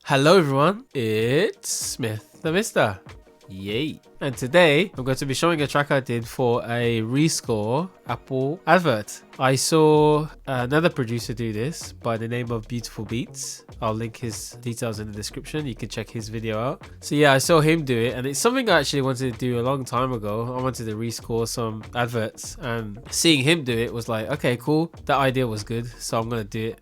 Hello everyone, it's Smith the Mister. Yay. And today I'm going to be showing a track I did for a rescore Apple advert. I saw another producer do this by the name of Beautiful Beats. I'll link his details in the description. You can check his video out. So yeah, I saw him do it and it's something I actually wanted to do a long time ago. I wanted to rescore some adverts and seeing him do it was like, okay, cool. That idea was good. So I'm going to do it.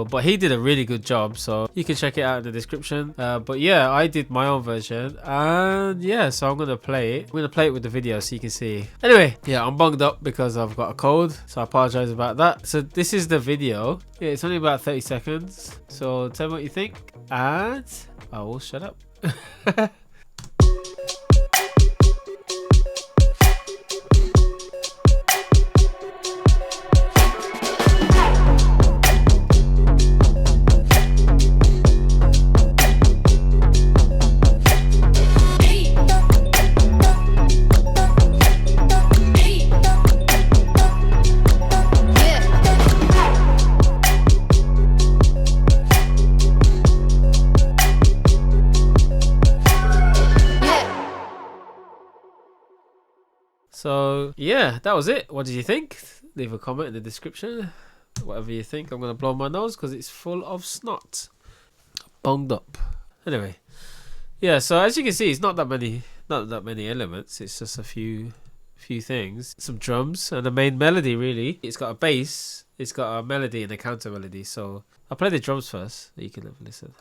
But he did a really good job. So you can check it out in the description. But yeah, I did my own version and yeah, so I'm going to play it. I'm going to play it with the video so you can see. Anyway, yeah, I'm bunged up because I've got a cold. So I apologize about that. So this is the video. Yeah, it's only about 30 seconds. So tell me what you think and I will shut up. So yeah, that was it. What did you think? Leave a comment in the description. Whatever you think. I'm going to blow my nose because it's full of snot. Bunged up. Anyway. Yeah, so as you can see, it's not that many elements. It's just a few things. Some drums and the main melody really. It's got a bass, it's got a melody and a counter melody. So I'll play the drums first. You can have a listen.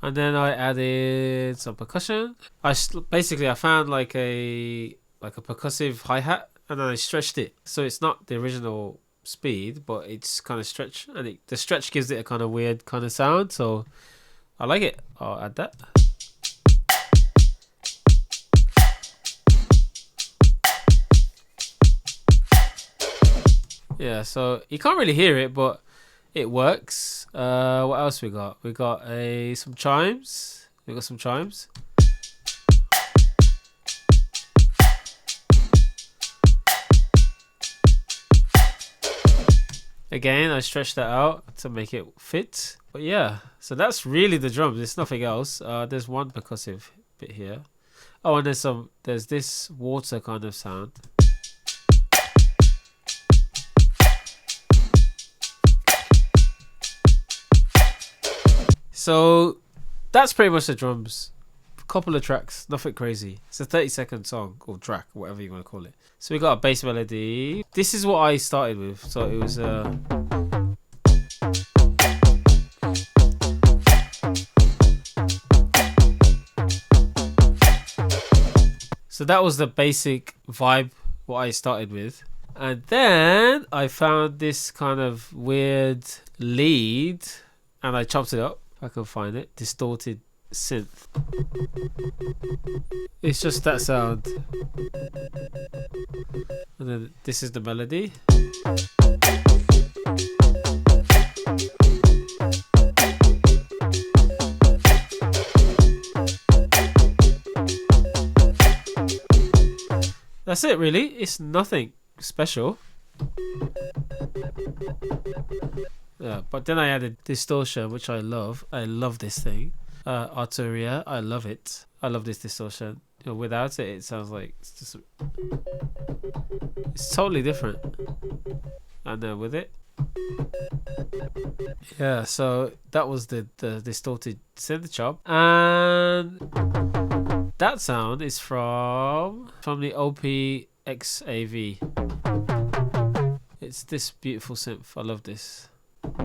And then I added some percussion. I found like a percussive hi-hat and then I stretched it. So it's not the original speed, but it's kind of stretched and the stretch gives it a kind of weird kind of sound. So I like it. I'll add that. Yeah, so you can't really hear it, but it works. What else we got? We got some chimes. Again, I stretched that out to make it fit. But yeah, so that's really the drums. There's nothing else. There's one percussive bit here. Oh, and there's this water kind of sound. So that's pretty much the drums. A couple of tracks, nothing crazy. It's a 30-second song or track, whatever you want to call it. So we got a bass melody. This is what I started with. So it was so that was the basic vibe what I started with. And then I found this kind of weird lead and I chopped it up. I can find it. Distorted synth. It's just that sound. And then this is the melody. That's it really. It's nothing special. Yeah, but then I added distortion, which I love. I love this thing. Arturia, I love it. I love this distortion. You know, without it, it sounds like it's totally different. And then with it, yeah. So that was the distorted synth chop, and that sound is from the OP-XAV. It's this beautiful synth. I love this. And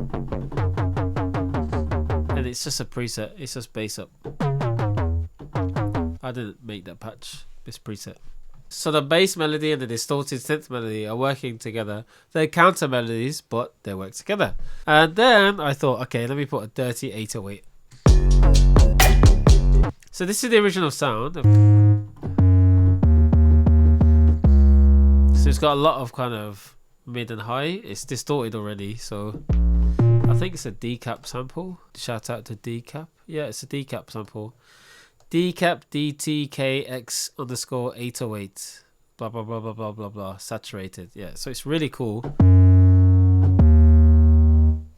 it's just a preset. It's just bass up. I didn't make that patch. This preset. So the bass melody and the distorted synth melody are working together. They're counter melodies, but they work together. And then I thought, okay, let me put a dirty 808. So this is the original sound. So it's got a lot of kind of mid and high. It's distorted already, so I think it's a decap sample. Shout out to decap. Yeah, it's a decap sample. Decap DTKX_808. blah blah blah blah blah blah blah, saturated. Yeah, so it's really cool.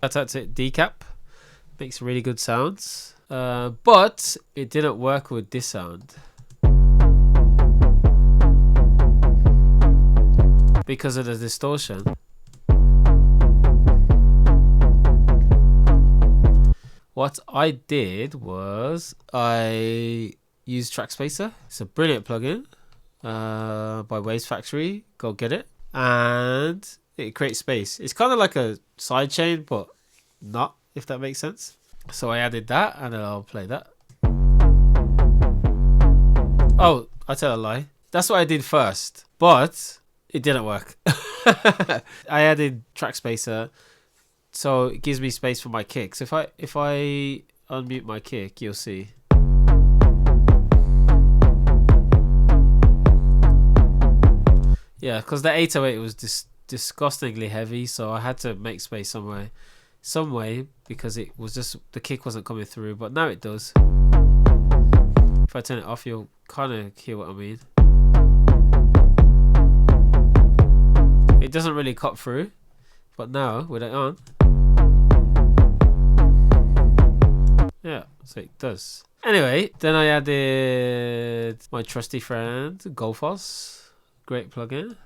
That's it. Decap makes really good sounds, but it didn't work with this sound because of the distortion. What I did was I used Track Spacer. It's a brilliant plugin by Waves Factory. Go get it. And it creates space. It's kind of like a sidechain, but not, if that makes sense. So I added that, and then I'll play that. Oh, I tell a lie. That's what I did first, but it didn't work. I added Track Spacer, so it gives me space for my kick. So if I unmute my kick, you'll see. Yeah, because the 808 was disgustingly heavy, so I had to make space some way, because it was just, the kick wasn't coming through, but now it does. If I turn it off, you'll kind of hear what I mean. It doesn't really cut through, but now with it on, yeah, so it does. Anyway, then I added my trusty friend Golfos. Great plugin.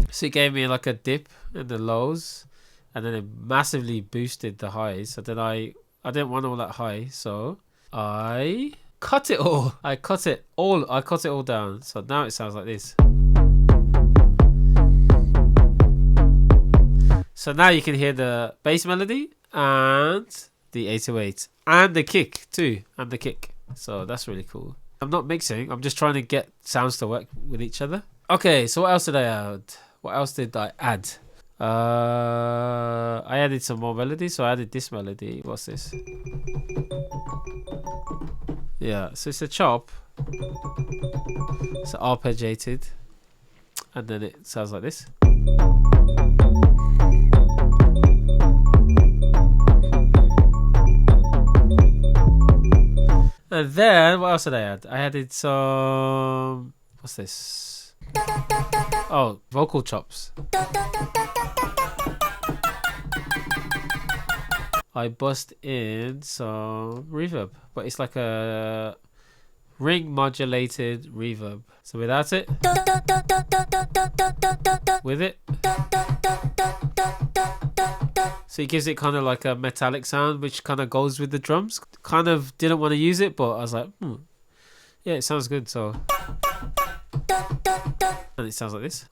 So it gave me like a dip in the lows, and then it massively boosted the highs. So then I didn't want all that high, so I cut it all. I cut it all down. So now it sounds like this. So now you can hear the bass melody and the 808 and the kick too, and the kick. So that's really cool. I'm not mixing, I'm just trying to get sounds to work with each other. Okay, so what else did I add? What else did I add? I added some more melodies, so I added this melody. What's this? Yeah, so it's a chop. It's arpeggiated, and then it sounds like this. And then, what else did I add? I added some... What's this? Oh, vocal chops. I bust in some reverb. But it's like a ring modulated reverb. So without it. With it. So it gives it kind of like a metallic sound, which kind of goes with the drums. Kind of didn't want to use it, but I was like, yeah, it sounds good. So, and it sounds like this.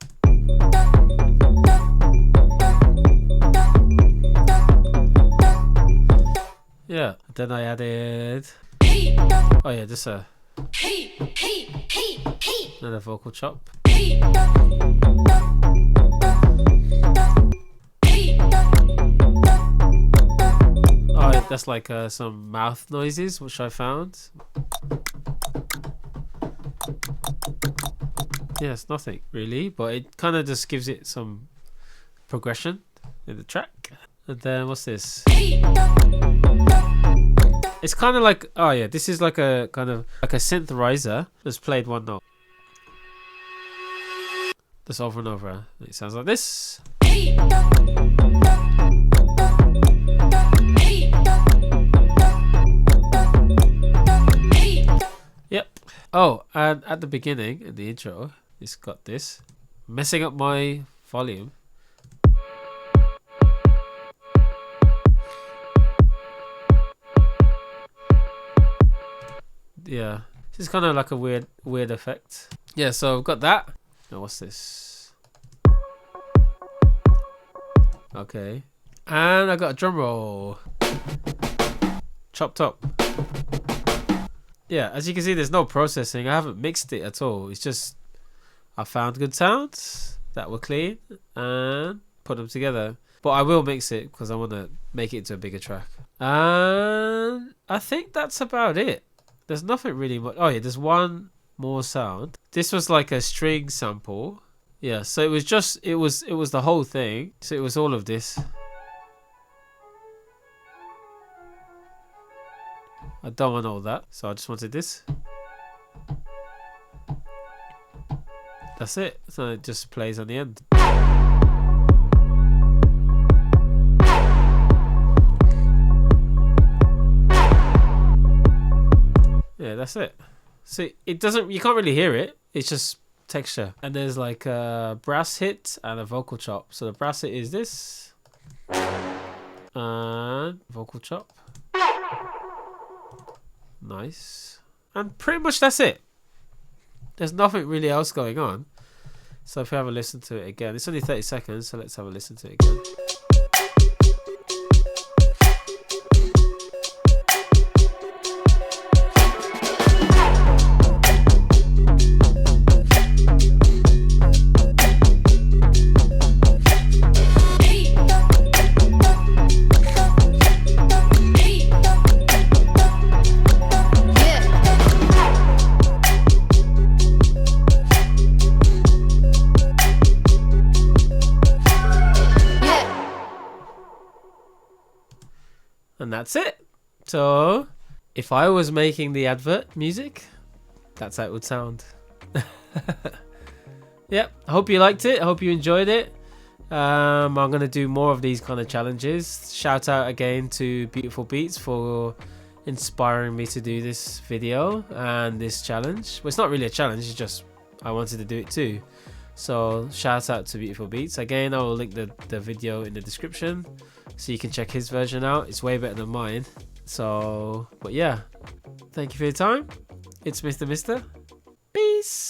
Yeah. Then I added. Oh yeah, just another vocal chop. Oh, that's like some mouth noises, which I found. Yeah, it's nothing really, but it kind of just gives it some progression in the track. And then what's this? It's kind of like, oh yeah, this is like a kind of like a synth riser that's played one note. Just over and over. It sounds like this. Yep. Oh, and at the beginning, in the intro, it's got this. Messing up my volume. Yeah. This is kind of like a weird effect. Yeah, so I've got that. Now what's this? Okay. And I got a drum roll. Chopped up. Yeah, as you can see, there's no processing. I haven't mixed it at all. It's just I found good sounds that were clean and put them together. But I will mix it because I want to make it into a bigger track. And I think that's about it. There's nothing really much. Oh yeah, there's one more sound. This was like a string sample. Yeah, so it was just it was the whole thing. So it was all of this. I don't want all that, so I just wanted this. That's it. So it just plays on the end. Yeah, that's it. See, it doesn't, you can't really hear it. It's just texture. And there's like a brass hit and a vocal chop. So the brass hit is this. And vocal chop. Nice. And pretty much that's it. There's nothing really else going on. So if we have a listen to it again, it's only 30 seconds, so let's have a listen to it again. And that's it. So if I was making the advert music, that's how it would sound. Yep, I hope you liked it. I hope you enjoyed it. I'm going to do more of these kind of challenges. Shout out again to Beautiful Beats for inspiring me to do this video and this challenge. Well, it's not really a challenge, it's just I wanted to do it too. So shout out to Beautiful Beats. Again, I will link the video in the description so you can check his version out. It's way better than mine. So, but yeah, thank you for your time. It's Mr. Mister. Peace.